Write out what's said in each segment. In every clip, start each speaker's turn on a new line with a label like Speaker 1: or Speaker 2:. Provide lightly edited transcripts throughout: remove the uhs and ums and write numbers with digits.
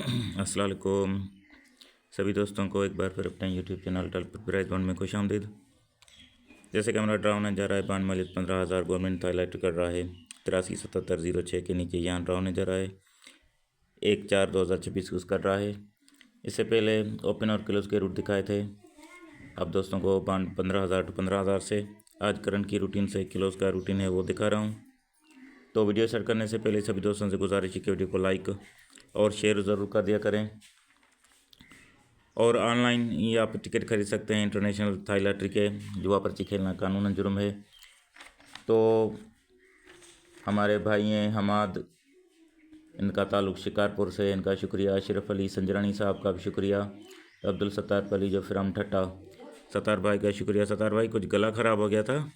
Speaker 1: अस्सलाम वालेकुम सभी दोस्तों को एक बार फिर अपने यूट्यूब चैनल टल प्राइज बॉन्ड में खुशामदीद। जैसे कि हमारा ड्रा होने जा रहा है, बान मालिक 15,000 गवर्नमेंट हाईलाइट कर रहा है 837706 के नीचे यहाँ ड्रा होने जा रहा है। 1/4/2026 कर रहा है। इससे पहले ओपन और क्लोज के रूट दिखाए थे। अब दोस्तों को बान 15,000 टू 15,000 से आज करंट की रूटीन से क्लोज का रूटीन है वो दिखा रहा हूँ। तो वीडियो स्टार्ट करने से पहले सभी दोस्तों से गुजारिश है कि वीडियो को लाइक और शेयर ज़रूर कर दिया करें। और ऑनलाइन ही आप टिकट खरीद सकते हैं इंटरनेशनल थाई लॉटरी के। जुआ पर्ची खेलना कानूनन जुर्म है। तो हमारे भाई हैं हमाद, इनका ताल्लुक़ शिकारपुर से, इनका शुक्रिया। अशरफ अली संजरानी साहब का भी शुक्रिया। अब्दुल सत्तार अली जो फ्राम ठट्टा, सत्तार भाई का शुक्रिया। सत्तार भाई कुछ गला ख़राब हो गया था,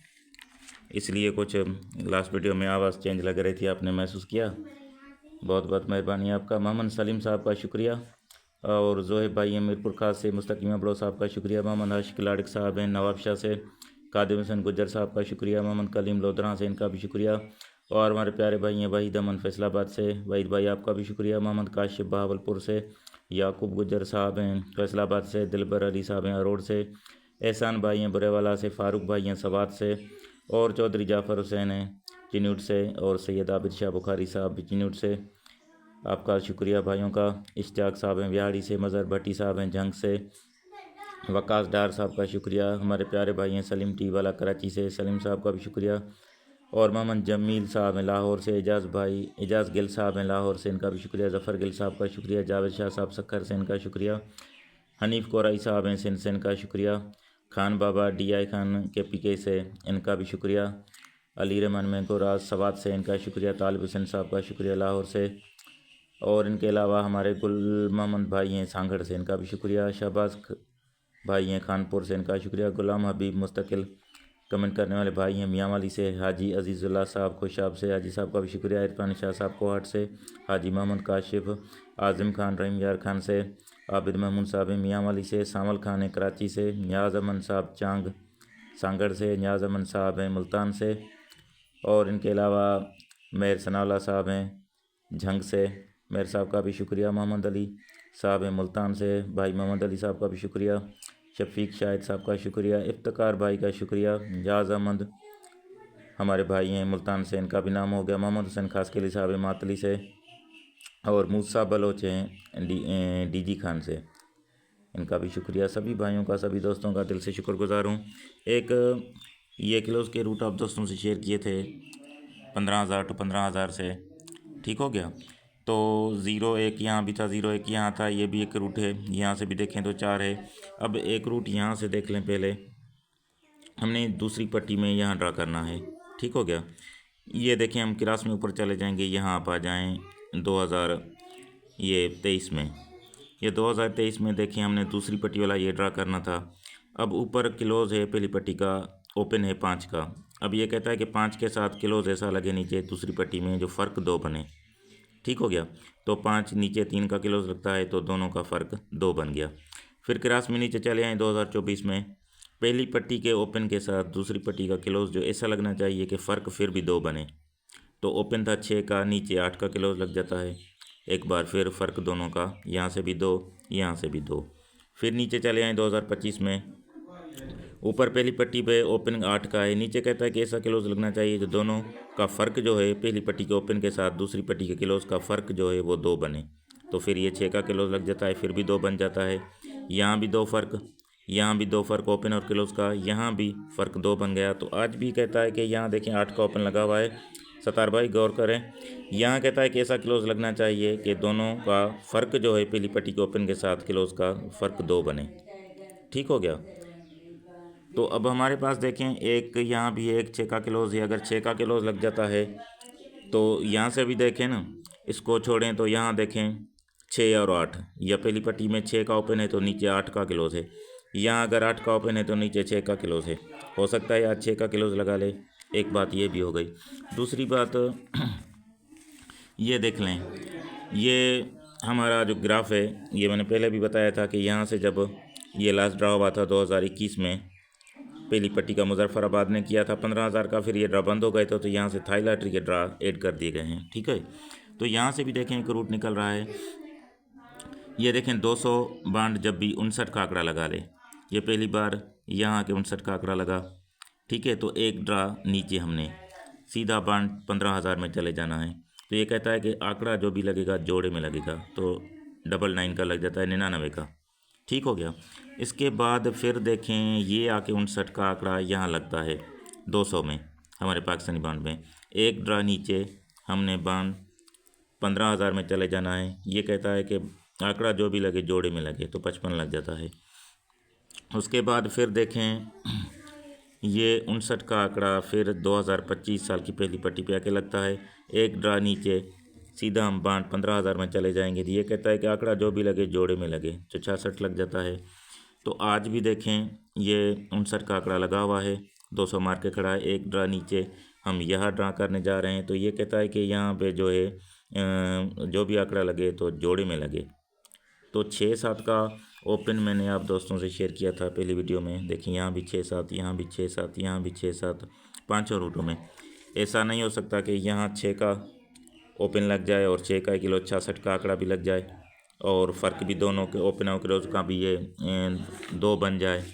Speaker 1: इसलिए कुछ लास्ट वीडियो में आवाज़ चेंज लग रही थी, आपने महसूस किया। बहुत बहुत मेहरबानी आपका। मोहम्मद सलीम साहब का शुक्रिया। और जोहेब भाई हैं मीरपुर खास से, मुस्तकीमा बड़ो साहब का शुक्रिया। मोहम्मद आशिक लाड़क साहब हैं नवाब शाह से, कादिम हुसैन गुज्जर साहब का शुक्रिया। मोहम्मद कलीम लोधरा से, इनका भी शुक्रिया। और हमारे प्यारे भाई हैं वहीद अमन फैसलाबाद से, वहीद भाई आपका भी शुक्रिया। मोहम्मद काशिफ बहावलपुर से, याकूब गुज्जर साहब हैं फैसलाबाद से, दिलबर अली साहब हैं अरोड़ से, एहसान भाई हैं बुरेवाला से, फ़ारूक भाई हैं सवात से, और चौधरी जाफ़र हुसैन हैं चिन्यूट से, और सैयद आबिद शाह बुखारी साहब भी चिन्यूट से। आपका शुक्रिया भाइयों का। इश्तियाक साहब हैं बिहाड़ी से, मज़हर भट्टी साहब हैं जंग से, वकास डार साहब का शुक्रिया। हमारे प्यारे भाई हैं सलीम टी वाला कराची से, सलीम साहब का भी शुक्रिया। और मोहम्मद जमील साहब हैं लाहौर से, एजाज़ गिल साहब हैं लाहौर से, इनका भी शुक्रिया। ज़फ़र गिल साहब का शुक्रिया। जावेद शाह साहब सक्खर से, इनका शुक्रिया। हनीफ़ कोराई साहब हैं सिंध से, इनका शुक्रिया। खान बाबा DI खान के PK से, इनका भी शुक्रिया। अली रहमान मैंकोराज सवात से, इनका शुक्रिया। तालिब हुसैन साहब का शुक्रिया लाहौर से। और इनके अलावा हमारे गुल मोहम्मद भाई हैं सांगड़ से, इनका भी शुक्रिया। शहबाज भाई हैं खानपुर से, इनका शुक्रिया। गुलाम हबीब मुस्तकिल कमेंट करने वाले भाई हैं मियाँ वाली से। हाजी अजीज़ुल्लाह साहब खुशाब से, हाजी साहब का भी शुक्रिया। इरफान शाह साहब कोहाट से, हाजी मोहम्मद काशिफ, आज़िम खान रहीम यार खान से, आबिद महमूद साहब हैं मियाँ वाली से, सामल खान हैं कराची से, न्याज़ अमन साहब चांग सांगड़ से, न्याज़ अमन साहब हैं मुल्तान से। और इनके अलावा मेहर सनाउल्लाह साहब हैं झंग से, मेहर साहब का भी शुक्रिया। मोहम्मद अली साहब हैं मुल्तान से, भाई मोहम्मद अली साहब का भी शुक्रिया। शफीक शाहिद साहब का शुक्रिया। इफ्तिकार भाई का शुक्रिया। जाज अहमद हमारे भाई हैं मुल्तान से, इनका भी नाम हो गया। मोहम्मद हुसैन खासकेली साहब हैं मातली से, और मूसा बलोच हैं DG खान से, इनका भी शुक्रिया। सभी भाइयों का, सभी दोस्तों का दिल से शुक्रगुजार हूँ। एक ये क्लोज़ के रूट आप दोस्तों से शेयर किए थे 15,000 टू 15,000 से, ठीक हो गया। तो 0-1 यहाँ भी था, 0-1 यहाँ था, ये भी एक रूट है। यहाँ से भी देखें तो 4 है। अब एक रूट यहाँ से देख लें, पहले हमने दूसरी पट्टी में यहाँ ड्रा करना है, ठीक हो गया। ये देखें, हम क्लास में ऊपर चले जाएंगे, यहाँ आप आ जाएँ 2023 में। ये 2023 में देखें हमने दूसरी पट्टी वाला ये ड्रा करना था। अब ऊपर क्लोज़ है पहली पट्टी का, ओपन है 5 का। अब ये कहता है कि 5 के साथ क्लोज़ ऐसा लगे नीचे दूसरी पट्टी में जो फ़र्क 2 बने, ठीक हो गया। तो 5 नीचे 3 का क्लोज़ लगता है, तो दोनों का फ़र्क 2 बन गया। फिर क्रास में नीचे चले आए 2024 में, पहली पट्टी के ओपन के साथ दूसरी पट्टी का क्लोज़ जो ऐसा लगना चाहिए कि फ़र्क फिर भी 2 बने। तो ओपन था 6 का, नीचे 8 का क्लोज़ लग जाता है। एक बार फिर फ़र्क दोनों का, यहाँ से भी 2, यहाँ से भी 2। फिर नीचे चले आए 2025 में, ऊपर पहली पट्टी पे ओपन 8 का है, नीचे कहता है कि ऐसा क्लोज़ लगना चाहिए जो दोनों का फ़र्क जो है पहली पट्टी के ओपन के साथ दूसरी पट्टी के क्लोज़ का फ़र्क जो है वो 2 बने। तो फिर ये 6 का क्लोज़ लग जाता है, फिर भी 2 बन जाता है। यहाँ भी 2 फ़र्क, यहाँ भी 2 फ़र्क ओपन और क्लोज़ का, यहाँ भी फ़र्क 2 बन गया। तो आज भी कहता है कि यहाँ देखें 8 का ओपन लगा हुआ है। सतार भाई गौर करें, यहाँ कहता है कि ऐसा क्लोज़ लगना चाहिए कि दोनों का फ़र्क जो है पहली पट्टी के ओपन के साथ क्लोज़ का फ़र्क 2 बने, ठीक हो गया। तो अब हमारे पास देखें एक यहाँ भी एक 6 का क्लोज़ है। अगर 6 का क्लोज़ लग जाता है तो यहाँ से भी देखें ना, इसको छोड़ें तो यहाँ देखें 6 और 8, या पहली पट्टी में 6 का ओपन है तो नीचे 8 का क्लोज़ है। यहाँ अगर 8 का ओपन है तो नीचे 6 का क्लोज़ है। हो सकता है आज 6 का क्लोज़ लगा ले, एक बात ये भी हो गई। दूसरी बात ये देख लें, ये हमारा जो ग्राफ है, ये मैंने पहले भी बताया था कि यहाँ से जब ये लास्ट ड्रा हुआ था 2021 में, पहली पट्टी का मुजफ्फराबाद ने किया था 15,000 का, फिर ये ड्रा बंद हो गए थे, तो यहाँ से थाई लॉटरी के ड्रा ऐड कर दिए गए हैं, ठीक है। तो यहाँ से भी देखें एक रूट निकल रहा है ये देखें 200 बांड जब भी 59 का आंकड़ा लगा ले, ये पहली बार यहाँ के 59 का आंकड़ा लगा, ठीक है। तो एक ड्रा नीचे हमने सीधा बांड 15,000 में चले जाना है। तो ये कहता है कि आंकड़ा जो भी लगेगा जोड़े में लगेगा, तो 99 का लग जाता है, 99 का, ठीक हो गया। इसके बाद फिर देखें ये आके 59 का आंकड़ा यहाँ लगता है 200 में, हमारे पाकिस्तानी बांड में। एक ड्रा नीचे हमने बांड 15,000 में चले जाना है। ये कहता है कि आंकड़ा जो भी लगे जोड़े में लगे, तो 55 लग जाता है। उसके बाद फिर देखें ये 59 का आंकड़ा फिर 2025 साल की पहली पट्टी पे आके लगता है। एक ड्रा नीचे सीधा हम बांड 15,000 में चले जाएंगे। तो ये कहता है कि आंकड़ा जो भी लगे जोड़े में लगे, तो 66 लग जाता है। तो आज भी देखें ये 59 का आंकड़ा लगा हुआ है, 200 मार के खड़ा है। एक ड्रा नीचे हम यहाँ ड्रा करने जा रहे हैं। तो ये कहता है कि यहाँ पे जो है जो भी आंकड़ा लगे तो जोड़े में लगे। तो 6-7 का ओपन मैंने आप दोस्तों से शेयर किया था पहली वीडियो में। देखिए यहाँ भी 6-7, यहाँ भी 6-7, यहाँ भी 6-7, पाँचों रूटों में। ऐसा नहीं हो सकता कि यहाँ 6 का ओपन लग जाए और 6 का 1 किलो 66 का आंकड़ा भी लग जाए, और फ़र्क भी दोनों के ओपन और क्लोज का भी ये 2 बन जाए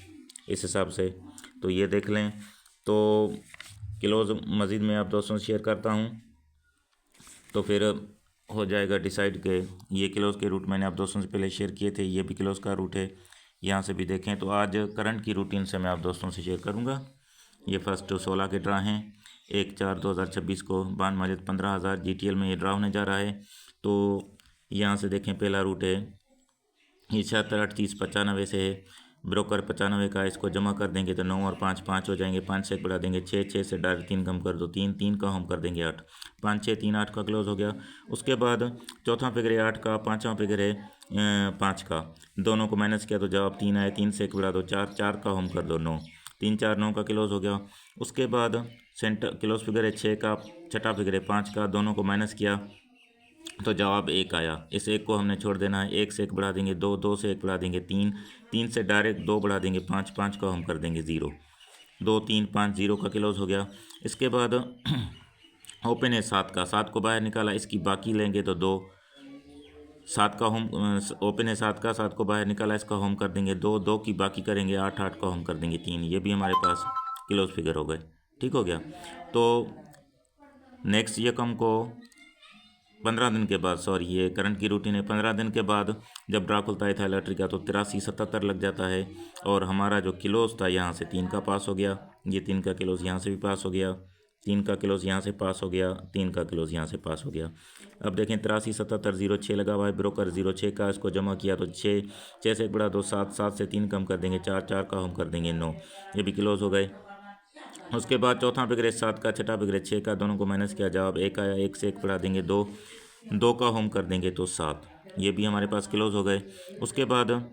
Speaker 1: इस हिसाब से। तो ये देख लें। तो क्लोज मज़ीद मैं आप दोस्तों से शेयर करता हूँ, तो फिर हो जाएगा डिसाइड के ये क्लोज के रूट मैंने आप दोस्तों से पहले शेयर किए थे, ये भी क्लोज का रूट है। यहाँ से भी देखें। तो आज करंट की रूटीन से मैं आप दोस्तों से शेयर करूँगा। ये फर्स्ट 16 के ड्रा हैं। 1/4/2026 को बांड मौजूद 15,000 GTL में ये ड्रा होने जा रहा है। तो यहाँ से देखें पहला रूट है ये 76, 38, 95 से है। ब्रोकर 95 का, इसको जमा कर देंगे तो 9 और 5 5 हो जाएंगे। 5 से एक बढ़ा देंगे 6, 6 से डायरेक्ट 3 कम कर दो 3, 3 का हम कर देंगे 8, 5 6 3 8 का क्लोज हो गया। उसके बाद चौथा फिगर है 8 का, पाँचवा फिगर है 5 का, दोनों को माइनस किया तो जवाब 3 आए। 3 से एक बढ़ा दो 4, 4 का हम कर दो 9, 3 4 9 का क्लोज हो गया। उसके बाद सेंटर क्लोज फिगर है 6 का, छठा फिगर है 5 का, दोनों को माइनस किया तो जवाब 1 आया। इस 1 को हमने छोड़ देना है। 1 से 1 बढ़ा देंगे 2, 2 से 1 बढ़ा देंगे 3, 3 से डायरेक्ट 2 बढ़ा देंगे 5, 5 को हम कर देंगे 0, 2 3 5 0 का क्लोज हो गया। इसके बाद ओपन है 7 का, 7 को बाहर निकाला, इसकी बाकी लेंगे तो 2, 7 का होम ओपन है 7 का, 7 को बाहर निकाला, इसका होम कर देंगे 2, 2 की बाकी करेंगे 8, 8 का होम कर देंगे 3। ये भी हमारे पास क्लोज फिगर हो गए, ठीक हो गया। तो नेक्स्ट यकम को 15 दिन के बाद, सॉरी ये करंट की रूटीन है, 15 दिन के बाद जब ड्रा खुलता है थाईलैंड का तो 83-77 लग जाता है। और हमारा जो क्लोज था यहाँ से 3 का पास हो गया, ये 3 का क्लोज यहाँ से भी पास हो गया, 3 का क्लोज यहाँ से पास हो गया, 3 का क्लोज यहाँ से पास हो गया। अब देखें 83-77 06 लगा हुआ है, ब्रोकर 06 का, इसको जमा किया तो 6, 6 से एक बड़ा 2, 7, 7 से 3 कम कर देंगे 4, 4 का हम कर देंगे 9, ये भी क्लोज हो गए। उसके बाद चौथा फिगर 7 का, छठा फिगर 6 का, दोनों को माइनस किया, जवाब 1 आया। 1 से 1 बढ़ा देंगे 2, 2 का होम कर देंगे तो 7, ये भी हमारे पास क्लोज हो गए। उसके बाद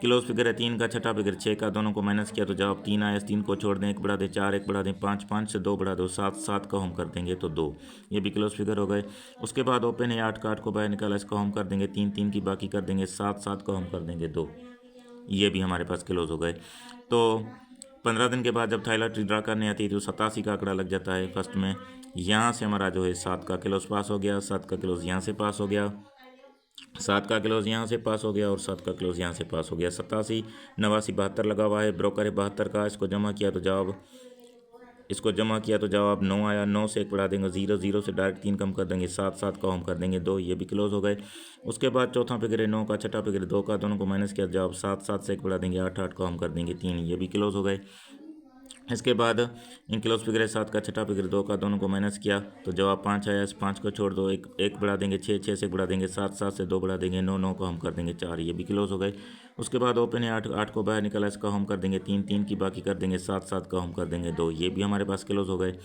Speaker 1: क्लोज फिगर है 3 का, छठा फिगर 6 का, दोनों को माइनस किया तो जवाब 3 आया। 3 को छोड़ दें, 1 बढ़ा दें 4, 1 बढ़ा दें 5, 5 से 2 बढ़ा दो 7, 7 का होम कर देंगे तो 2, ये भी क्लोज फिगर हो गए। उसके बाद ओपन है 8 का, 8 को बाहर निकाला, इसका होम कर देंगे 3, 3 की बाकी कर देंगे 7, 7 का होम कर देंगे 2, ये भी हमारे पास क्लोज हो गए। तो 15 दिन के बाद जब थाईलैंड ड्रा करने आती है तो 87 का आंकड़ा लग जाता है फर्स्ट में। यहाँ से हमारा जो है 7 का क्लोज पास हो गया, 7 का क्लोज यहाँ से पास हो गया, 7 का क्लोज यहाँ से पास हो गया और 7 का क्लोज यहाँ से पास हो गया। 87 89 72 लगा हुआ है, ब्रोकर है 72 का, इसको जमा किया तो जवाब 9 आया। 9 से एक बढ़ा देंगे 0, 0 से डायरेक्ट 3 कम कर देंगे 7, 7 का हम कर देंगे 2, ये भी क्लोज हो गए। उसके बाद चौथा फिगर है 9 का, छठा फिगर 2 का, दोनों को माइनस किया, जवाब 7, 7 से एक बढ़ा देंगे 8, 8 का हम कर देंगे 3, ये भी क्लोज हो गए। इसके बाद इन क्लोज फिगर है 7 का, छठा फिगर 2 का, दोनों को माइनस किया तो जवाब 5 आया। इस 5 को छोड़ दो, एक बढ़ा देंगे 6, 6 से बढ़ा देंगे 7, 7 से 2 बढ़ा देंगे 9, 9 को हम कर देंगे 4, ये भी क्लोज हो गए। उसके बाद ओपन है 8, 8 को बाहर निकाला, इसका हम कर देंगे 3, 3 की बाकी कर देंगे 7, 7 का हम कर देंगे 2, ये भी हमारे पास क्लोज हो गए।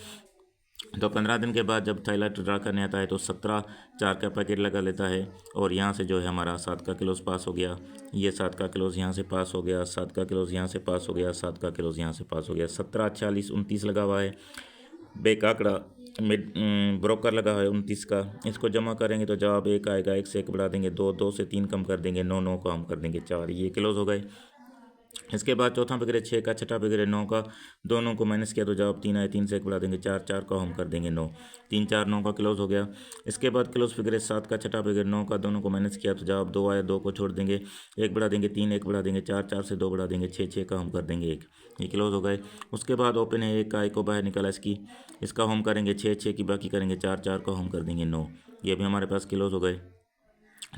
Speaker 1: तो 15 दिन के बाद जब थाईलैंड ड्रा करने आता है तो 17 4 का पैकेट लगा लेता है और यहाँ से जो है हमारा 7 का क्लोज पास हो गया, ये 7 का क्लोज यहाँ से पास हो गया, 7 का क्लोज यहाँ से पास हो गया, 7 का क्लोज यहाँ से पास हो गया। 17 40 29 लगा हुआ है, बेक आंकड़ा मिड ब्रोकर लगा है 29 का, इसको जमा करेंगे तो जवाब 1 आएगा। 1 से 1 बढ़ा देंगे 2, 2 से 3 कम कर देंगे 9, 9 को हम कर देंगे 4, ये क्लोज हो गए। इसके बाद चौथा फिगर है 6 का, छठा फिगर है 9 का, दोनों को माइनस किया तो जवाब 3 आए, 3 से 1 बढ़ा देंगे 4, 4 का हम कर देंगे 9, 3 4 9 का क्लोज हो गया। इसके बाद क्लोज फिगर है 7 का, छठा फिगर 9 का, दोनों को माइनस किया तो जवाब 2 आया, 2 को छोड़ देंगे, 1 बढ़ा देंगे 3, 1 बढ़ा देंगे 4, 4 से 2 बढ़ा देंगे 6, 6 का हम कर देंगे 1, ये क्लोज हो गए। उसके बाद ओपन है 1 का, 1 को बाहर निकाला इसका हम करेंगे 6, 6 की बाकी करेंगे 4, 4 का हम कर देंगे 9, ये भी हमारे पास क्लोज हो गए।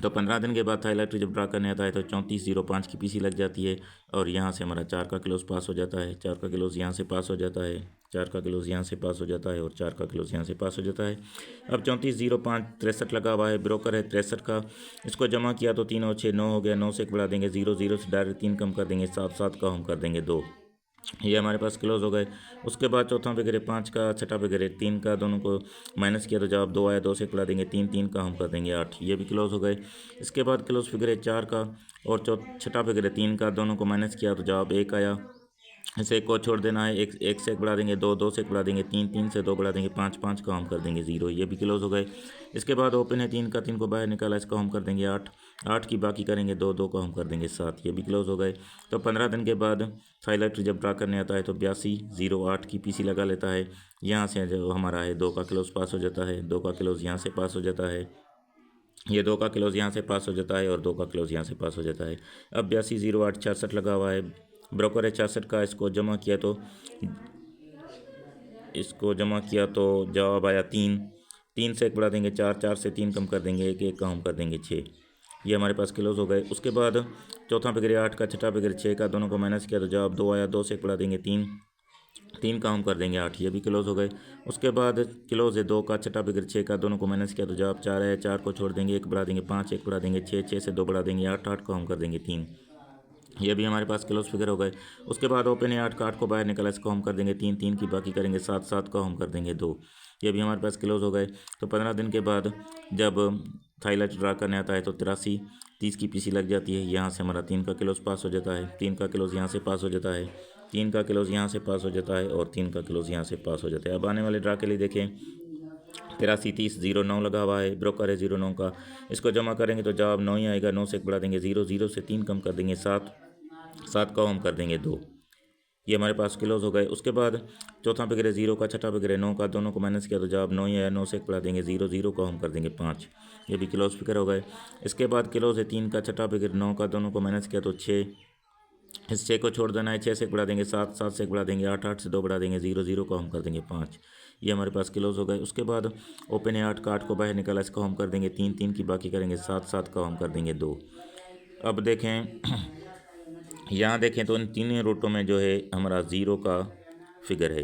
Speaker 1: तो 15 दिन के बाद थाईलाइट जब ड्रा करने आता है तो 3405 की पीसी लग जाती है और यहाँ से हमारा 4 का क्लोज पास हो जाता है, 4 का क्लोज यहाँ से पास हो जाता है, 4 का क्लोज यहाँ से पास हो जाता है और 4 का क्लोज यहाँ से पास हो जाता है। अब 3405 63 लगा हुआ है, ब्रोकर है 63 का, इसको जमा किया तो 3 और 6 9 हो गया, 9 से 1 बढ़ा देंगे 0, 0 से डायरेक्ट 3 कम कर देंगे 7, 7 का हम कर देंगे 2, ये हमारे पास क्लोज हो गए। उसके बाद चौथा फिगर है 5 का, छठा फिगर है 3 का, दोनों को माइनस किया तो जवाब 2 आया, 2 से बढ़ा देंगे 3, 3 का हम कर देंगे 8, ये भी क्लोज हो गए। इसके बाद क्लोज फिगर है 4 का और छठा फिगर है 3 का, दोनों को माइनस किया तो जवाब 1 आया, इसे 1 को छोड़ देना है, 1 से 1 बढ़ा देंगे 2, 2 से 1 बढ़ा देंगे 3, 3 से 2 बढ़ा देंगे 5, 5 का हम कर देंगे 0, ये भी क्लोज हो गए। इसके बाद ओपन है 3 का, 3 को बाहर निकाला, इसको हम कर देंगे 8, 8 की बाकी करेंगे 2, 2 को हम कर देंगे 7, ये भी क्लोज हो गए। तो 15 दिन के बाद थाईलाइट जब ड्रा करने आता है तो 8208 की पीसी लगा लेता है, यहाँ से जो हमारा है 2 का क्लोज पास हो जाता है, 2 का क्लोज यहाँ से पास हो जाता है, ये 2 का क्लोज यहाँ से पास हो जाता है और 2 का क्लोज यहाँ से पास हो जाता है। अब 8208 66 लगा हुआ है, ब्रोकर है 66 का, इसको जमा किया तो जवाब आया 3, 3 से 1 बढ़ा देंगे 4, 4 से 3 कम कर देंगे 1, 1 का हम कर देंगे 6, ये हमारे पास क्लोज हो गए। उसके बाद चौथा फिगर 8 का, छठा फिगर 6 का, दोनों को माइनस किया तो जवाब 2 आया, 2 से 1 बढ़ा देंगे 3, 3 का हम कर देंगे 8, ये भी क्लोज हो गए। उसके बाद क्लोज है 2 का, छठा फिगर 6 का, दोनों को माइनस किया तो जवाब 4 आया, 4 को छोड़ देंगे 1 बढ़ा देंगे 5, 1 बढ़ा देंगे 6, 6 से 2 बढ़ा देंगे 8, 8 को हम कर देंगे 3, ये भी हमारे पास क्लोज फिगर हो गए। उसके बाद ओपन है 8 का, 8 को बाहर निकाला, इसको हम कर देंगे 3, 3 की बाकी करेंगे 7, 7 का हम कर देंगे 2, ये भी हमारे पास क्लोज हो गए। तो 15 दिन के बाद जब थाईलाइट ड्रा करने आता है तो 83 30 की पीसी लग जाती है, यहाँ से हमारा 3 का क्लोज पास हो जाता है, 3 का क्लोज यहाँ से पास हो जाता है, 3 का क्लोज यहाँ से पास हो जाता है और 3 का क्लोज यहाँ से पास हो जाता है। अब आने वाले ड्रा के लिए देखें 83 30 09 लगा हुआ है, ब्रोकर है 09 का, इसको जमा करेंगे तो जवाब 9 ही आएगा, 9 से 1 बढ़ा देंगे 0, 0 से 3 कम कर देंगे 7, 7 का हम कर देंगे 2, ये हमारे पास क्लोज हो गए। उसके बाद चौथा फिगर है 0 का, छठा फिगर है 9 का, दोनों को माइनस किया तो जवाब 9 ही आया, 9 से 1 बढ़ा देंगे 0, 0 का हम कर देंगे 5, ये भी क्लोज फिगर हो गए। इसके बाद क्लोज है 3 का, छठा फिगर 9 का, दोनों को माइनस किया तो 6, इस 6 को छोड़ देना है, 6 से 1 बढ़ा देंगे 7, 7 से 1 बढ़ा देंगे 8, 8 से 2 बढ़ा देंगे 0, 0 को हम कर देंगे 5, ये हमारे पास क्लोज हो गए। उसके बाद ओपन है 8 का, 8 को बाहर निकाला, इसको हम कर देंगे 3, 3 की बाकी करेंगे 7, 7 का हम कर देंगे 2। अब देखें यहाँ देखें तो इन तीनों रूटों में जो है हमारा 0 का फिगर है,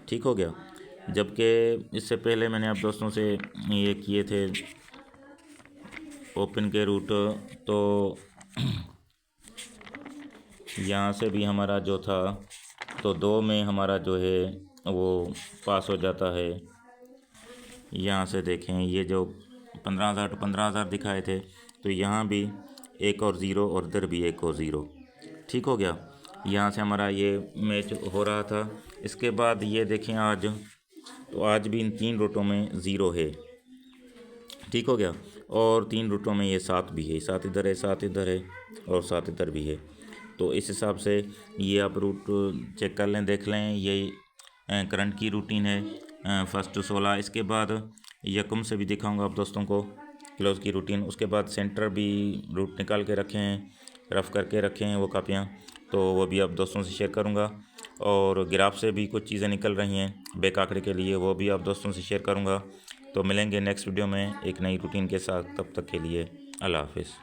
Speaker 1: ठीक हो गया। जबकि इससे पहले मैंने आप दोस्तों से ये किए थे ओपन के रूट, तो यहाँ से भी हमारा जो था तो 2 में हमारा जो है वो पास हो जाता है। यहाँ से देखें ये जो 15,000 तो 15,000 दिखाए थे, तो यहाँ भी 1 और 0 और इधर भी 1 और 0, ठीक हो गया। यहाँ से हमारा ये मैच हो रहा था। इसके बाद ये देखें आज, तो आज भी इन 3 रूटों में 0 है, ठीक हो गया, और 3 रूटों में ये 7 भी है, 7 इधर है, 7 इधर है और 7 इधर भी है। तो इस हिसाब से ये आप रूट चेक कर लें, देख लें, ये करंट की रूटीन है फर्स्ट 16। इसके बाद यकम से भी दिखाऊंगा आप दोस्तों को क्लोज की रूटीन। उसके बाद सेंटर भी रूट निकाल के रखे हैं, रफ़ करके रखे हैं वो कापियाँ, तो वो भी आप दोस्तों से शेयर करूंगा। और ग्राफ से भी कुछ चीज़ें निकल रही हैं बैक आंकड़े के लिए, वो भी आप दोस्तों से शेयर करूंगा। तो मिलेंगे नेक्स्ट वीडियो में एक नई रूटीन के साथ, तब तक के लिए अल्लाह हाफिज़।